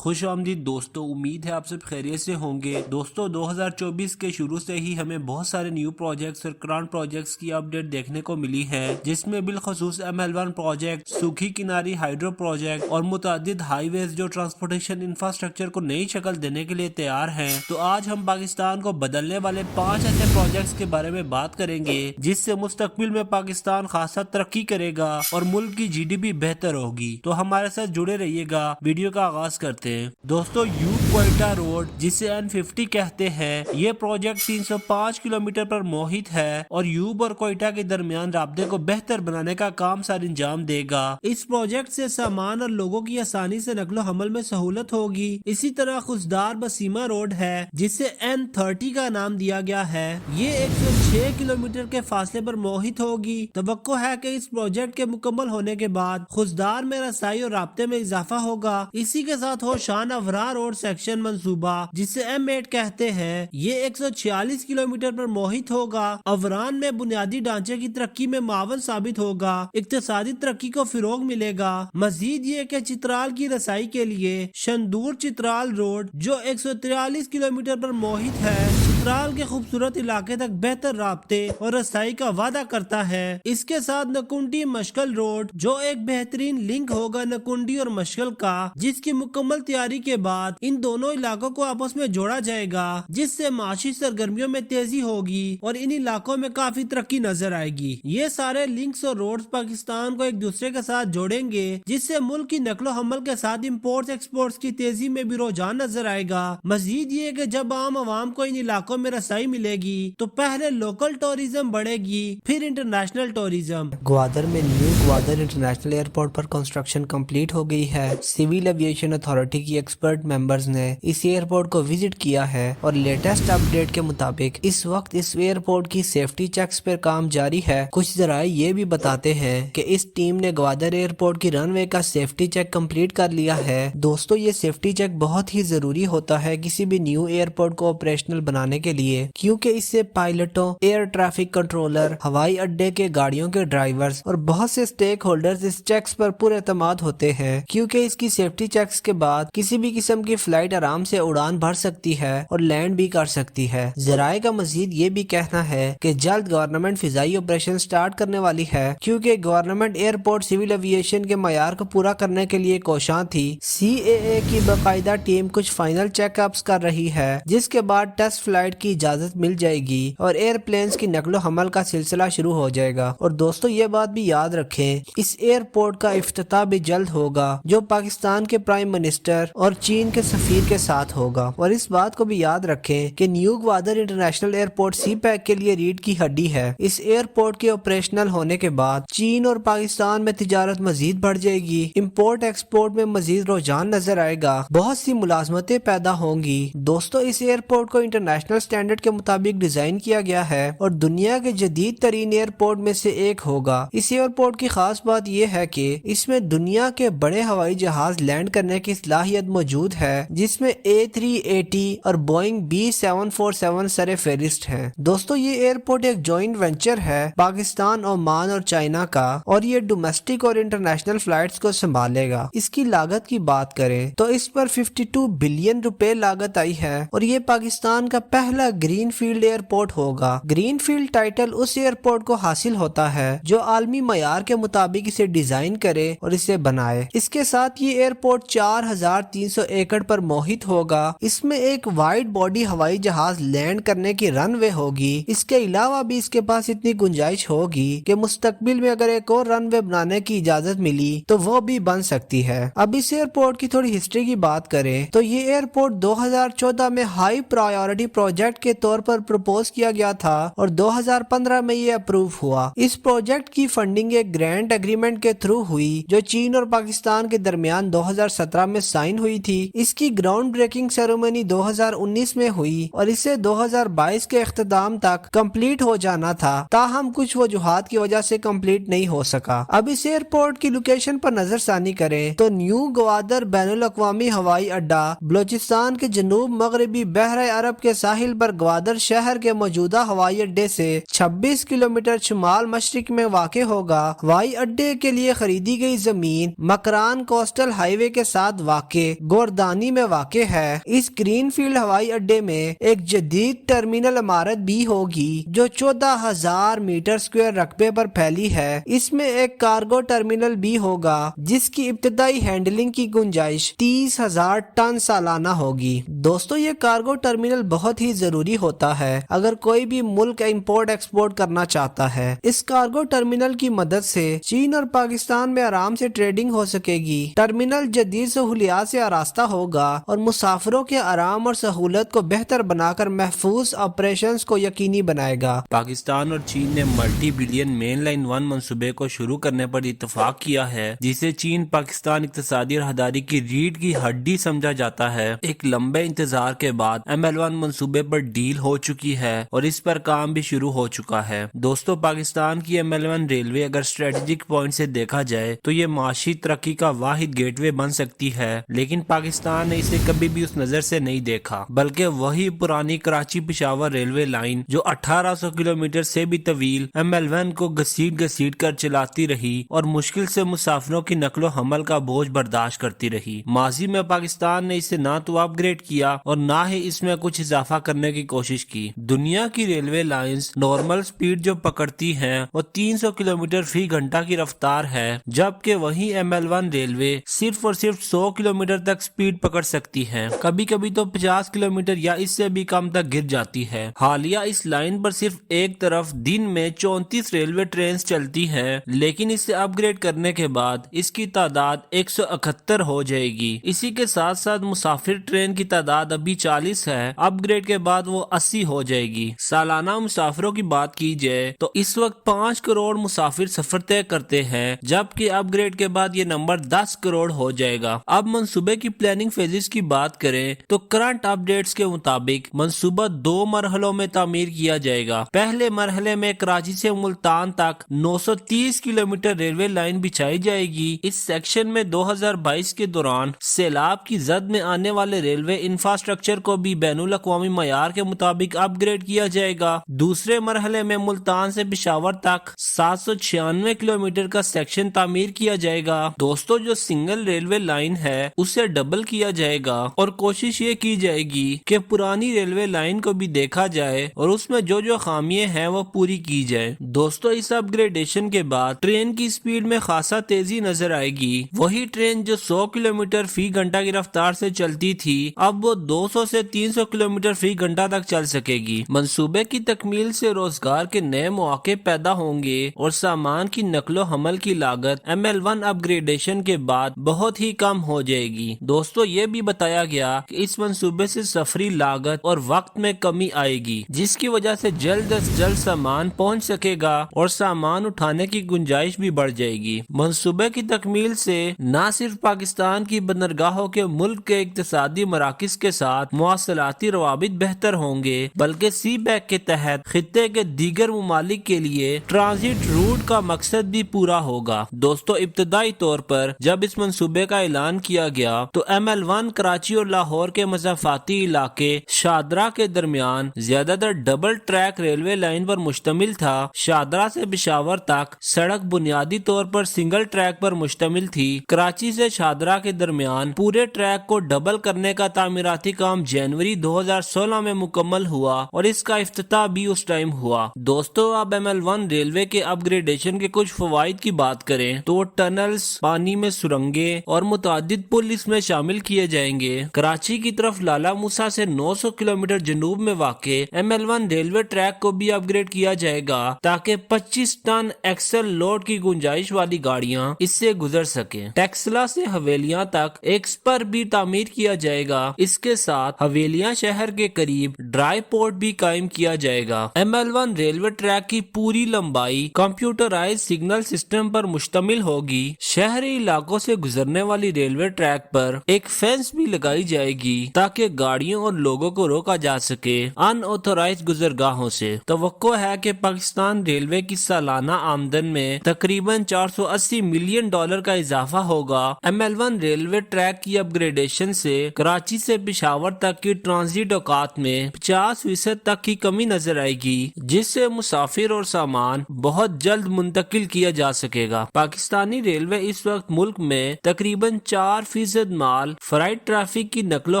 خوش آمدید دوستو، امید ہے آپ سب خیریت سے ہوں گے۔ دوستو 2024 کے شروع سے ہی ہمیں بہت سارے نیو پروجیکٹس اور کرانٹ پروجیکٹس کی اپڈیٹ دیکھنے کو ملی ہے، جس میں بالخصوص ML1 پروجیکٹ، سوکھی کناری ہائیڈرو پروجیکٹ اور متعدد ہائی ویز جو ٹرانسپورٹیشن انفراسٹرکچر کو نئی شکل دینے کے لیے تیار ہیں۔ تو آج ہم پاکستان کو بدلنے والے 5 ایسے پروجیکٹس کے بارے میں بات کریں گے جس سے مستقبل میں پاکستان خاصا ترقی کرے گا اور ملک کی GDP بہتر ہوگی۔ تو ہمارے ساتھ جڑے رہیے گا۔ ویڈیو کا آغاز کرتے ہیں۔ دوستو یوب کوئٹہ روڈ جسے N50 کہتے ہیں، یہ پروجیکٹ 305 کلومیٹر پر محیط ہے اور یوب اور کوئٹہ کے درمیان رابطے کو بہتر بنانے کا کام سر انجام دے گا۔ اس پروجیکٹ سے سامان اور لوگوں کی آسانی سے نقل و حمل میں سہولت ہوگی۔ اسی طرح خزدار بسیمہ روڈ ہے جسے N30 کا نام دیا گیا ہے، یہ 106 کلومیٹر کے فاصلے پر محیط ہوگی۔ توقع ہے کہ اس پروجیکٹ کے مکمل ہونے کے بعد خزدار میں رسائی اور رابطے میں اضافہ ہوگا۔ اسی کے ساتھ ہوشان افرا روڈ سیکشن منصوبہ جسے M8 کہتے ہیں، یہ 146 کلومیٹر پر محیط ہوگا۔ افران میں بنیادی ڈھانچے کی ترقی میں معاون ثابت ہوگا، اقتصادی ترقی کو فروغ ملے گا۔ مزید یہ کہ چترال کی رسائی کے لیے شندور چترال روڈ جو 143 کلومیٹر پر محیط ہے، چترال کے خوبصورت علاقے تک بہتر رابطے اور رسائی کا وعدہ کرتا ہے۔ اس کے ساتھ نکنڈی مشکل روڈ جو ایک بہترین لنک ہوگا نکنڈی اور مشکل کا، جس کی مکمل تیاری کے بعد ان دونوں علاقوں کو آپس میں جوڑا جائے گا، جس سے معاشی سرگرمیوں میں تیزی ہوگی اور ان علاقوں میں کافی ترقی نظر آئے گی۔ یہ سارے لنکس اور روڈز پاکستان کو ایک دوسرے کے ساتھ جوڑیں گے، جس سے ملک کی نقل و حمل کے ساتھ امپورٹس ایکسپورٹس کی تیزی میں بھی رجحان نظر آئے گا۔ مزید یہ کہ جب عام عوام کو ان علاقوں میں رسائی ملے گی تو پہلے لوکل ٹوریزم بڑھے گی، پھر انٹرنیشنل ٹوریزم۔ گوادر میں نیو گوادر انٹرنیشنل ایئرپورٹ پر کنسٹرکشن کمپلیٹ ہو گئی ہے۔ سول ایویشن اتھارٹی کی ایکسپرٹ ممبرز نے اس ایئرپورٹ کو وزٹ کیا ہے اور لیٹسٹ اپ ڈیٹ کے مطابق اس وقت اس ایئرپورٹ کی سیفٹی چیکس پر کام جاری ہے۔ کچھ ذرائع یہ بھی بتاتے ہیں کہ اس ٹیم نے گوادر ایئرپورٹ کی رن وے کا سیفٹی چیک کمپلیٹ کر لیا ہے۔ دوستو یہ سیفٹی چیک بہت ہی ضروری ہوتا ہے کسی بھی نیو ایئرپورٹ کو آپریشنل بنانے کے لیے، کیونکہ اس سے پائلٹوں، ایئر ٹریفک کنٹرولر، ہوائی اڈے کے گاڑیوں کے ڈرائیورز اور بہت سے سٹیک ہولڈرز اس چیکس پر پورے اعتماد ہوتے ہیں، کیونکہ اس کی سیفٹی چیکس کے بعد کسی بھی قسم کی فلائٹ آرام سے اڑان بھر سکتی ہے اور لینڈ بھی کر سکتی ہے۔ ذرائع کا مزید یہ بھی کہنا ہے کہ جلد گورنمنٹ فضائی آپریشن سٹارٹ کرنے والی ہے، کیونکہ گورنمنٹ ایئرپورٹ سول ایویشن کے معیار کو پورا کرنے کے لیے کوشاں تھی۔ CAA کی باقاعدہ ٹیم کچھ فائنل چیک اپس کر رہی ہے، جس کے بعد ٹیسٹ فلائٹ کی اجازت مل جائے گی اور ایئر پلینز کی نقل و حمل کا سلسلہ شروع ہو جائے گا۔ اور دوستو یہ بات بھی یاد رکھیں، اس ایئرپورٹ کا افتتاح بھی جلد ہوگا، جو پاکستان کے پرائم منسٹر اور چین کے سفیر کے ساتھ ہوگا۔ اور اس بات کو بھی یاد رکھیں کہ new Gwadar international airport CPEC کے لیے ریڑھ کی ہڈی ہے۔ اس ایئرپورٹ کے آپریشنل ہونے کے بعد چین اور پاکستان میں تجارت مزید بڑھ جائے گی، امپورٹ ایکسپورٹ میں مزید رجحان نظر آئے گا، بہت سی ملازمتیں پیدا ہوں گی۔ دوستو اس ایئرپورٹ کو انٹرنیشنل سٹینڈرڈ کے مطابق ڈیزائن کیا گیا ہے اور دنیا کے جدید ترین ایئرپورٹ میں سے ایک ہوگا۔ اس ایئرپورٹ کی خاص بات یہ ہے کہ اس میں دنیا کے بڑے ہوائی جہاز لینڈ کرنے کی صلاحیت موجود ہے، جس میں A380 اور بوئنگ B747 سر فہرست ہیں۔ دوستو یہ ایئرپورٹ ایک جوائنٹ وینچر ہے پاکستان، عمان اور چائنا کا، اور یہ ڈومیسٹک اور انٹرنیشنل فلائٹس کو سنبھالے گا۔ اس کی لاگت کی بات کریں تو اس پر 52 بلین روپے لاگت آئی ہے اور یہ پاکستان کا پہلا گرین فیلڈ ایئرپورٹ ہوگا۔ گرین فیلڈ ٹائٹل اس ایئرپورٹ کو حاصل ہوتا ہے جو عالمی معیار کے مطابق اسے ڈیزائن کرے اور اسے بنائے۔ اس کے ساتھ یہ ایئرپورٹ 4300 ایکڑ پر محیط ہوگا۔ اس میں ایک وائڈ باڈی ہوائی جہاز لینڈ کرنے کی رن وے ہوگی۔ اس کے علاوہ بھی اس کے پاس اتنی گنجائش ہوگی کہ مستقبل میں اگر ایک اور رن وے بنانے کی اجازت ملی تو وہ بھی بن سکتی ہے۔ اب اس ایئرپورٹ کی تھوڑی ہسٹری کی بات کریں تو یہ ایئرپورٹ 2014 میں ہائی پرائیورٹی پروجیکٹ کے طور پر پروپوز کیا گیا تھا اور 2015 میں یہ اپروو ہوا۔ اس پروجیکٹ کی فنڈنگ ایک گرانٹ ایگریمنٹ کے تھرو ہوئی جو چین اور پاکستان کے درمیان 2017 میں سائن ہوئی تھی۔ اس کی گراؤنڈ بریکنگ سیریمنی 2019 میں ہوئی اور اسے 2022 کے اختتام تک کمپلیٹ ہو جانا تھا، تاہم کچھ وجوہات کی وجہ سے کمپلیٹ نہیں ہو سکا۔ اب اس ایئرپورٹ کی لوکیشن پر نظر ثانی کریں تو نیو گوادر بین الاقوامی ہوائی اڈا بلوچستان کے جنوب مغربی بحر عرب کے ساحل فیلڈ پر گوادر شہر کے موجودہ ہوائی اڈے سے 26 کلومیٹر شمال مشرق میں واقع ہوگا۔ ہوائی اڈے کے لیے خریدی گئی زمین مکران کوسٹل ہائی وے کے ساتھ واقع گوردانی میں واقع ہے۔ اس گرین فیلڈ ہوائی اڈے میں ایک جدید ٹرمینل عمارت بھی ہوگی جو 14,000 میٹر اسکوائر رقبے پر پھیلی ہے۔ اس میں ایک کارگو ٹرمینل بھی ہوگا جس کی ابتدائی ہینڈلنگ کی گنجائش 30,000 ٹن سالانہ ہوگی۔ دوستو یہ کارگو ٹرمینل بہت ہی ضروری ہوتا ہے اگر کوئی بھی ملک امپورٹ ایکسپورٹ کرنا چاہتا ہے۔ اس کارگو ٹرمینل کی مدد سے چین اور پاکستان میں آرام سے ٹریڈنگ ہو سکے گی۔ ٹرمینل جدید سہولیات سے آراستہ ہوگا اور مسافروں کے آرام اور سہولت کو بہتر بنا کر محفوظ آپریشنز کو یقینی بنائے گا۔ پاکستان اور چین نے ملٹی بلین مین لائن 1 منصوبے کو شروع کرنے پر اتفاق کیا ہے جسے چین پاکستان اقتصادی راہداری کی ریڑھ کی ہڈی سمجھا جاتا ہے۔ ایک لمبے انتظار کے بعد ML1 منصوبے پر ڈیل ہو چکی ہے اور اس پر کام بھی شروع ہو چکا ہے۔ دوستو پاکستان کی ML1 ریلوے اگر اسٹریٹجک پوائنٹ سے دیکھا جائے تو یہ معاشی ترقی کا واحد گیٹ وے بن سکتی ہے، لیکن پاکستان نے اسے کبھی بھی اس نظر سے نہیں دیکھا، بلکہ وہی پرانی کراچی پشاور ریلوے لائن جو 1800 کلومیٹر سے بھی طویل ML1 کو گھسیٹ کر چلاتی رہی اور مشکل سے مسافروں کی نقل و حمل کا بوجھ برداشت کرتی رہی۔ ماضی میں پاکستان نے اسے نہ تو اپ گریڈ کیا اور نہ ہی اس میں کچھ اضافہ کرنے کی کوشش کی۔ دنیا کی ریلوے لائنز نارمل سپیڈ جو پکڑتی ہیں وہ 300 کلومیٹر فی گھنٹہ کی رفتار ہے، جبکہ وہی ML1 ریلوے صرف اور صرف 100 کلومیٹر تک سپیڈ پکڑ سکتی ہے، کبھی کبھی تو 50 کلومیٹر یا اس سے بھی کم تک گر جاتی ہے۔ حالیہ اس لائن پر صرف ایک طرف دن میں 34 ریلوے ٹرینز چلتی ہیں، لیکن اسے اپ گریڈ کرنے کے بعد اس کی تعداد 171 ہو جائے گی۔ اسی کے ساتھ ساتھ مسافر ٹرین کی تعداد ابھی 40 ہے، اپ گریڈ کے بعد وہ 80 ہو جائے گی۔ سالانہ مسافروں کی بات کی جائے تو اس وقت 5 کروڑ مسافر سفر طے کرتے ہیں، جبکہ اپ گریڈ کے بعد یہ نمبر 10 کروڑ ہو جائے گا۔ اب منصوبے کی پلاننگ فیزز کی بات کریں تو کرنٹ اپ ڈیٹس کے مطابق منصوبہ 2 مرحلوں میں تعمیر کیا جائے گا۔ پہلے مرحلے میں کراچی سے ملتان تک 930 کلومیٹر ریلوے لائن بچھائی جائے گی۔ اس سیکشن میں 2022 کے دوران سیلاب کی زد میں آنے والے ریلوے انفراسٹرکچر کو بھی بین الاقوامی معیار کے مطابق اپ گریڈ کیا جائے گا۔ دوسرے مرحلے میں ملتان سے پشاور تک 796 کلومیٹر کا سیکشن تعمیر کیا جائے گا۔ دوستو جو سنگل ریلوے لائن ہے اسے ڈبل کیا جائے گا اور کوشش یہ کی جائے گی کہ پرانی ریلوے لائن کو بھی دیکھا جائے اور اس میں جو خامیاں ہیں وہ پوری کی جائے۔ دوستو اس اپ گریڈیشن کے بعد ٹرین کی سپیڈ میں خاصا تیزی نظر آئے گی۔ وہی ٹرین جو 100 کلومیٹر فی گھنٹہ کی رفتار سے چلتی تھی اب وہ 200 سے 300 کلومیٹر فی گھنٹہ تک چل سکے گی۔ منصوبے کی تکمیل سے روزگار کے نئے مواقع پیدا ہوں گے اور سامان کی نقل و حمل کی لاگت ML1 اپ گریڈیشن کے بعد بہت ہی کم ہو جائے گی۔ دوستو یہ بھی بتایا گیا کہ اس منصوبے سے سفری لاگت اور وقت میں کمی آئے گی، جس کی وجہ سے جلد از جلد سامان پہنچ سکے گا اور سامان اٹھانے کی گنجائش بھی بڑھ جائے گی۔ منصوبے کی تکمیل سے نہ صرف پاکستان کی بندرگاہوں کے ملک کے اقتصادی مراکز کے ساتھ مواصلاتی روابط بہتر ہوں گے، بلکہ سی بیک کے تحت خطے کے دیگر ممالک کے لیے ٹرانزٹ روٹ کا مقصد بھی پورا ہوگا۔ دوستو ابتدائی طور پر جب اس منصوبے کا اعلان کیا گیا تو ML1 کراچی اور لاہور کے مضافاتی علاقے شادرہ کے درمیان زیادہ تر ڈبل ٹریک ریلوے لائن پر مشتمل تھا۔ شادرہ سے پشاور تک سڑک بنیادی طور پر سنگل ٹریک پر مشتمل تھی۔ کراچی سے شادرہ کے درمیان پورے ٹریک کو ڈبل کرنے کا تعمیراتی کام جنوری 2016 میں مکمل ہوا اور اس کا افتتاح بھی اس ٹائم ہوا۔ دوستو اب ML1 ریلوے کے اپ گریڈیشن کے کچھ فوائد کی بات کریں تو ٹنلز، پانی میں سرنگیں اور متعدد پل اس میں شامل کیے جائیں گے۔ کراچی کی طرف لالا موسیٰ سے 900 کلومیٹر جنوب میں واقع ML1 ریلوے ٹریک کو بھی اپ گریڈ کیا جائے گا تاکہ 25 ٹن ایکسل لوڈ کی گنجائش والی گاڑیاں اس سے گزر سکیں۔ ٹیکسلا سے حویلیاں تک ایک سپر بھی تعمیر کیا جائے گا۔ اس کے ساتھ حویلیاں شہر کے قریب ڈرائی پورٹ بھی قائم کیا جائے گا۔ ML1 ریلوے ٹریک کی پوری لمبائی کمپیوٹرائز سگنل سسٹم پر مشتمل ہوگی۔ شہری علاقوں سے گزرنے والی ریلوے ٹریک پر ایک فینس بھی لگائی جائے گی تاکہ گاڑیوں اور لوگوں کو روکا جا سکے ان آتھورائزڈ گزرگاہوں سے۔ توقع ہے کہ پاکستان ریلوے کی سالانہ آمدن میں تقریباً $480 ملین کا اضافہ ہوگا۔ ML1 ریلوے ٹریک کی اپ گریڈیشن سے کراچی سے پشاور تک کی ٹرانزٹ اوقات خدمات میں 50% تک کی کمی نظر آئے گی، جس سے مسافر اور سامان بہت جلد منتقل کیا جا سکے گا۔ پاکستانی ریلوے اس وقت ملک میں تقریباً 4% مال فرائٹ ٹریفک کی نقل و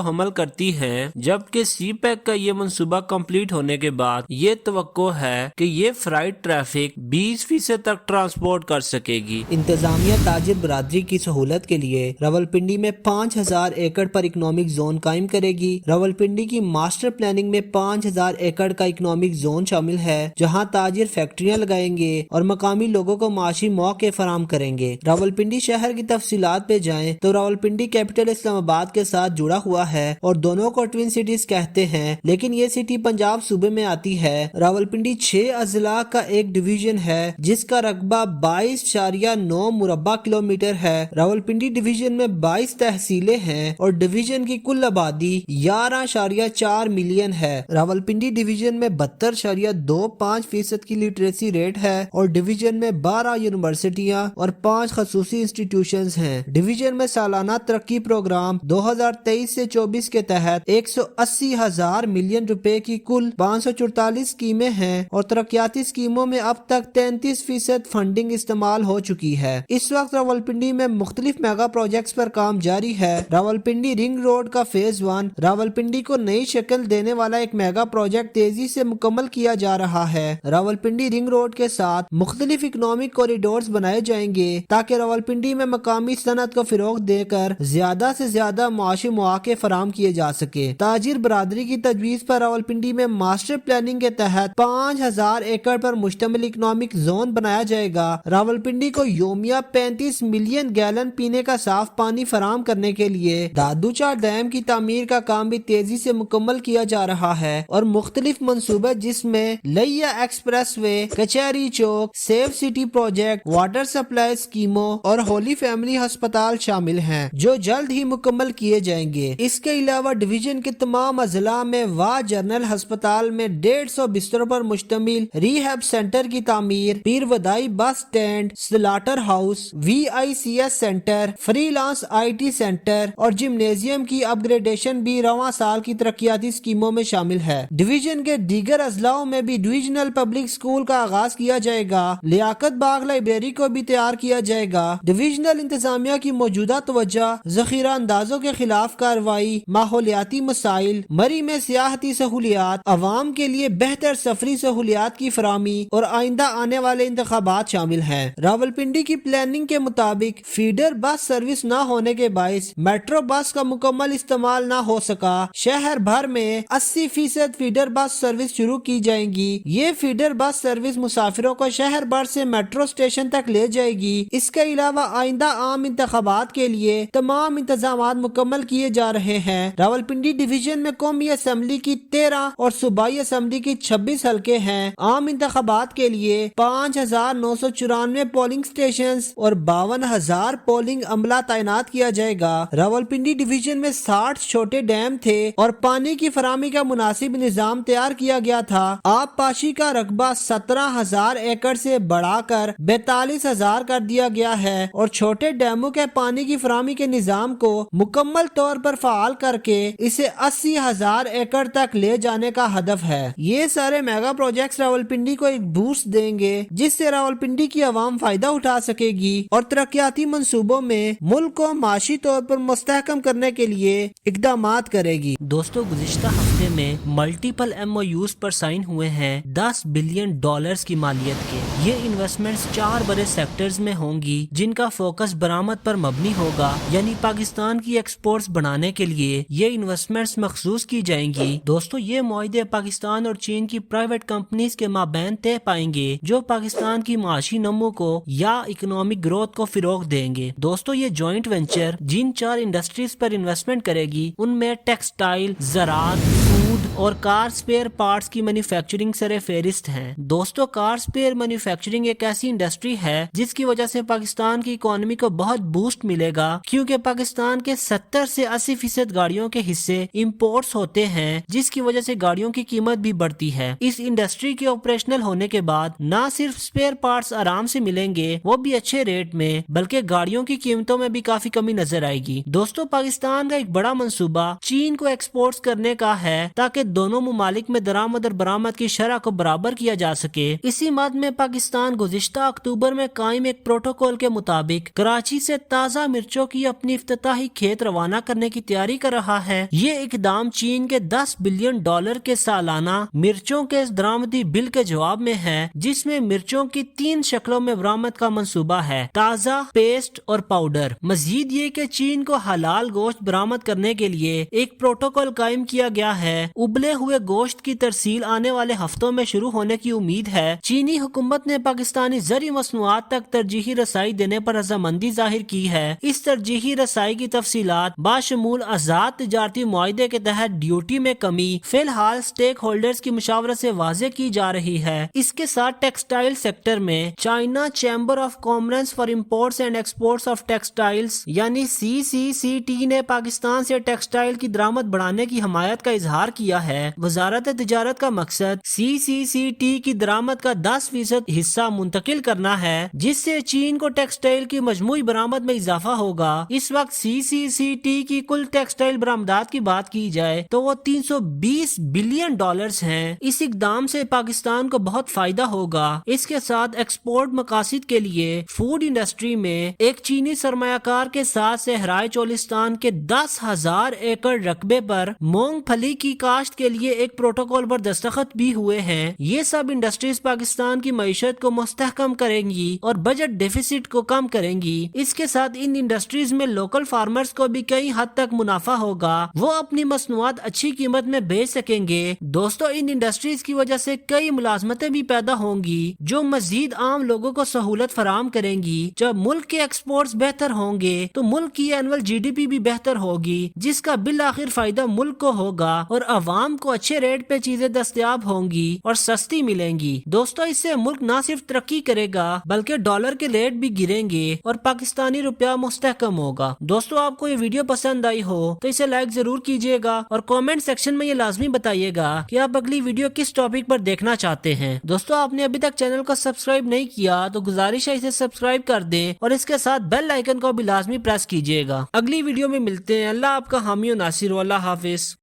حمل کرتی ہے، جبکہ سی پیک کا یہ منصوبہ کمپلیٹ ہونے کے بعد یہ توقع ہے کہ یہ فرائٹ ٹریفک 20% تک ٹرانسپورٹ کر سکے گی۔ انتظامیہ تاجر برادری کی سہولت کے لیے راولپنڈی میں 5000 ایکڑ پر اکنامک زون قائم کرے گی۔ راولپنڈی کی ماسٹر پلاننگ میں 5000 ایکڑ کا اکنامک زون شامل ہے، جہاں تاجر فیکٹریاں لگائیں گے اور مقامی لوگوں کو معاشی موقع فراہم کریں گے۔ راولپنڈی شہر کی تفصیلات پہ جائیں تو راولپنڈی کیپٹل اسلام آباد کے ساتھ جڑا ہوا ہے اور دونوں کو ٹوین سٹیز کہتے ہیں، لیکن یہ سٹی پنجاب صوبے میں آتی ہے۔ راولپنڈی 6 اضلاع کا ایک ڈویژن ہے جس کا رقبہ 22.9 مربع کلومیٹر ہے۔ راولپنڈی ڈویژن میں 22 تحصیلیں ہیں اور ڈویژن کی کل آبادی 11.4 ملین ہے۔ راولپنڈی ڈویژن میں 72.25% کی لٹریسی ریٹ ہے اور ڈویژن میں 12 یونیورسٹیاں اور 5 خصوصی انسٹیٹیوشنز ہیں۔ ڈویژن میں سالانہ ترقی پروگرام 2023 سے 24 کے تحت 180,000 ملین روپے کی کل 544 اسکیمیں ہیں اور ترقیاتی اسکیموں میں اب تک 33% فنڈنگ استعمال ہو چکی ہے۔ اس وقت راولپنڈی میں مختلف میگا پروجیکٹس پر کام جاری ہے۔ راولپنڈی رنگ روڈ کا فیز 1 راولپنڈی کو نئی شکل دینے والا ایک میگا پروجیکٹ تیزی سے مکمل کیا جا رہا ہے۔ راولپنڈی رنگ روڈ کے ساتھ مختلف اکنامک کوریڈورز بنائے جائیں گے تاکہ راولپنڈی میں مقامی صنعت کو فروغ دے کر زیادہ سے زیادہ معاشی مواقع فراہم کیے جا سکے۔ تاجر برادری کی تجویز پر راولپنڈی میں ماسٹر پلاننگ کے تحت 5000 ایکڑ پر مشتمل اکنامک زون بنایا جائے گا۔ راولپنڈی کو یومیہ 35 ملین گیلن پینے کا صاف پانی فراہم کرنے کے لیے دادوچا ڈیم کی تعمیر کا کام بھی تیزی سے مکمل کیا جا رہا ہے اور مختلف منصوبے جس میں لیا ایکسپریس وے، کچہری چوک، safe city project, water supply اسکیموں اور ہولی فیملی ہسپتال شامل ہیں جو جلد ہی مکمل کیے جائیں گے۔ اس کے علاوہ ڈویژن کے تمام اضلاع میں واہ جنرل ہسپتال میں 150 بستروں پر مشتمل ریہیب سینٹر کی تعمیر، Pir Wadai bus stand, slaughter house, VICS centre, free lance IT centre اور جمنیزیم کی اپ گریڈیشن بھی رواں سال کی ترقیاتی اسکیموں میں شامل ہے۔ ڈویژن کے دیگر اضلاع میں بھی ڈویژنل پبلک اسکول کا آغاز کیا جائے گا۔ لیاقت باغ لائبریری کو بھی تیار کیا جائے گا۔ ڈویژنل انتظامیہ کی موجودہ توجہ ذخیرہ اندازوں کے خلاف کارروائی، ماحولیاتی مسائل، مری میں سیاحتی سہولیات، عوام کے لیے بہتر سفری سہولیات کی فراہمی اور آئندہ آنے والے انتخابات شامل ہیں۔ راولپنڈی کی پلاننگ کے مطابق فیڈر بس سروس نہ ہونے کے باعث میٹرو بس کا مکمل استعمال نہ ہو سکا۔ شہر بھر میں 80% فیڈر بس سروس شروع کی جائیں گی۔ یہ فیڈر بس سروس مسافروں کو شہر بھر سے میٹرو اسٹیشن تک لے جائے گی۔ اس کے علاوہ آئندہ عام انتخابات کے لیے تمام انتظامات مکمل کیے جا رہے ہیں۔ راولپنڈی ڈویژن میں قومی اسمبلی کی 13 اور صوبائی اسمبلی کی 26 حلقے ہیں۔ عام انتخابات کے لیے 5994 پولنگ سٹیشنز اور 52,000 پولنگ عملہ تعینات کیا جائے گا۔ راولپنڈی ڈویژن میں 60 چھوٹے ڈیم تھے اور پانی کی فراہمی کا مناسب نظام تیار کیا گیا تھا۔ آب پاشی کا رقبہ 17,000 ایکڑ سے بڑھا کر 42,000 کر دیا گیا ہے اور چھوٹے ڈیموں کے پانی کی فراہمی کے نظام کو مکمل طور پر فعال کر کے اسے 80,000 ایکڑ تک لے جانے کا ہدف ہے۔ یہ سارے میگا پروجیکٹس راولپنڈی کو ایک بوسٹ دیں گے جس سے راولپنڈی کی عوام فائدہ اٹھا سکے گی اور ترقیاتی منصوبوں میں ملک کو معاشی طور پر مستحکم کرنے کے لیے اقدامات کرے گی۔ دوستو گزشتہ ہفتے میں ملٹیپل MOUs پر سائن ہوئے ہیں $10 بلین کی مالیت کے۔ یہ انویسٹمنٹس 4 بڑے سیکٹرز میں ہوں گی جن کا فوکس برآمد پر مبنی ہوگا، یعنی پاکستان کی ایکسپورٹس بڑھانے کے لیے یہ انویسٹمنٹس مخصوص کی جائیں گی۔ دوستو یہ معاہدے پاکستان اور چین کی پرائیویٹ کمپنیز کے مابین طے پائیں گے جو پاکستان کی معاشی نمو کو یا اکنامک گروتھ کو فروغ دیں گے۔ دوستو یہ جوائنٹ وینچر جن 4 انڈسٹریز پر انویسٹمنٹ کرے گی ان میں ٹیکسٹائل، زراعت، فوڈ اور کار سپیئر پارٹس کی مینوفیکچرنگ سر فہرست ہیں۔ دوستو کار سپیئر مینوفیکچرنگ ایک ایسی انڈسٹری ہے جس کی وجہ سے پاکستان کی اکانومی کو بہت بوسٹ ملے گا، کیونکہ پاکستان کے 70 سے 80% گاڑیوں کے حصے امپورٹس ہوتے ہیں جس کی وجہ سے گاڑیوں کی قیمت بھی بڑھتی ہے۔ اس انڈسٹری کے آپریشنل ہونے کے بعد نہ صرف سپیئر پارٹس آرام سے ملیں گے وہ بھی اچھے ریٹ میں، بلکہ گاڑیوں کی قیمتوں میں بھی کافی کمی نظر آئے گی۔ دوستو پاکستان کا ایک بڑا منصوبہ چین کو ایکسپورٹس کرنے کا ہے تاکہ تاکہ دونوں ممالک میں درآمد اور برآمد کی شرح کو برابر کیا جا سکے۔ اسی مد میں پاکستان گزشتہ اکتوبر میں قائم ایک پروٹوکول کے مطابق کراچی سے تازہ مرچوں کی اپنی افتتاحی کھیت روانہ کرنے کی تیاری کر رہا ہے۔ یہ اقدام چین کے $10 بلین کے سالانہ مرچوں کے درآمدی بل کے جواب میں ہے، جس میں مرچوں کی 3 شکلوں میں برآمد کا منصوبہ ہے: تازہ، پیسٹ اور پاؤڈر۔ مزید یہ کہ چین کو حلال گوشت برآمد کرنے کے لیے ایک پروٹوکول قائم کیا گیا ہے۔ ابلے ہوئے گوشت کی ترسیل آنے والے ہفتوں میں شروع ہونے کی امید ہے۔ چینی حکومت نے پاکستانی زرعی مصنوعات تک ترجیحی رسائی دینے پر رضامندی ظاہر کی ہے۔ اس ترجیحی رسائی کی تفصیلات بشمول آزاد تجارتی معاہدے کے تحت ڈیوٹی میں کمی فی الحال سٹیک ہولڈرز کی مشاورت سے واضح کی جا رہی ہے۔ اس کے ساتھ ٹیکسٹائل سیکٹر میں China chamber of commerce for imports and exports of textiles یعنی CCCT نے پاکستان سے ٹیکسٹائل کی درآمد بڑھانے کی حمایت کا اظہار کیا ہے۔ وزارت تجارت کا مقصد CCCT کی درآمد کا 10% حصہ منتقل کرنا ہے، جس سے چین کو ٹیکسٹائل کی مجموعی برآمد میں اضافہ ہوگا۔ اس وقت CCCT کی کل ٹیکسٹائل برآمدات کی بات کی جائے تو وہ $320 بلین ہیں۔ اس اقدام سے پاکستان کو بہت فائدہ ہوگا۔ اس کے ساتھ ایکسپورٹ مقاصد کے لیے فوڈ انڈسٹری میں ایک چینی سرمایہ کار کے ساتھ صحرائے چولستان کے 10,000 ایکڑ رقبے پر مونگ پھلی کی کاشت کے لیے ایک پروٹوکول پر دستخط بھی ہوئے ہیں۔ یہ سب انڈسٹریز پاکستان کی معیشت کو مستحکم کریں گی اور بجٹ ڈیفیسٹ کو کم کریں گی۔ اس کے ساتھ ان انڈسٹریز میں لوکل فارمرز کو بھی کئی حد تک منافع ہوگا، وہ اپنی مصنوعات اچھی قیمت میں بیچ سکیں گے۔ دوستو، ان انڈسٹریز کی وجہ سے کئی ملازمتیں بھی پیدا ہوں گی جو مزید عام لوگوں کو سہولت فراہم کریں گی۔ جب ملک کے ایکسپورٹس بہتر ہوں گے تو ملک کی اینول GDP بھی بہتر ہوگی، جس کا بالآخر فائدہ ملک کو ہوگا اور عوام کو اچھے ریٹ پہ چیزیں دستیاب ہوں گی اور سستی ملیں گی۔ دوستو، اس سے ملک نہ صرف ترقی کرے گا بلکہ ڈالر کے ریٹ بھی گریں گے اور پاکستانی روپیہ مستحکم ہوگا۔ دوستو، آپ کو یہ ویڈیو پسند آئی ہو تو اسے لائک ضرور کیجیے گا اور کامنٹ سیکشن میں یہ لازمی بتائیے گا کہ آپ اگلی ویڈیو کس ٹاپک پر دیکھنا چاہتے ہیں۔ دوستو، آپ نے ابھی تک چینل کو سبسکرائب نہیں کیا تو گزارش ہے اسے سبسکرائب کر دیں اور اس کے ساتھ بیل آئیکن کو بھی لازمی پریس کیجیے گا۔ اگلی ویڈیو میں ملتے ہیں۔ اللہ آپ کا حامی و ناصر۔ اللہ حافظ۔